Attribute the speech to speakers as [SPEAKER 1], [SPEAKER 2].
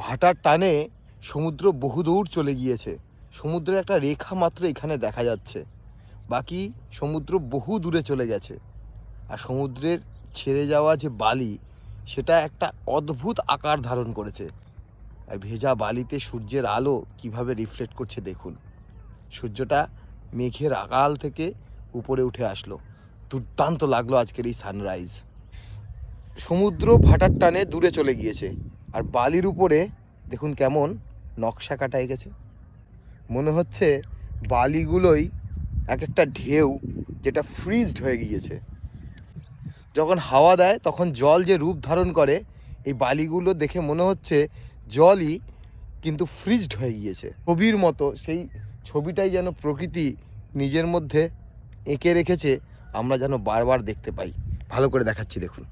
[SPEAKER 1] ভাটার টানে সমুদ্র বহুদূর চলে গিয়েছে। সমুদ্রের একটা রেখা মাত্র এখানে দেখা যাচ্ছে, বাকি সমুদ্র বহু দূরে চলে গেছে। আর সমুদ্রের ছেড়ে যাওয়া যে বালি, সেটা একটা অদ্ভুত আকার ধারণ করেছে। আর ভেজা বালিতে সূর্যের আলো কিভাবে রিফ্লেক্ট করছে দেখুন। সূর্যটা মেঘের আড়াল থেকে উপরে উঠে আসলো। দুর্দান্ত লাগলো আজকের এই সানরাইজ। সমুদ্র ভাটার টানে দূরে চলে গিয়েছে, আর বালির উপরে দেখুন কেমন নকশা কাটাই গেছে। মনে হচ্ছে বালিগুলোই এক একটা ঢেউ, যেটা ফ্রিজড হয়ে গিয়েছে। যখন হাওয়া দেয় তখন জল যে রূপ ধারণ করে, এই বালিগুলো দেখে মনে হচ্ছে জলই কিন্তু ফ্রিজড হয়ে গিয়েছে, ছবির মতো। সেই ছবিটাই যেন প্রকৃতি নিজের মধ্যে এঁকে রেখেছে, আমরা যেন বারবার দেখতে পাই। ভালো করে দেখাচ্ছি দেখুন।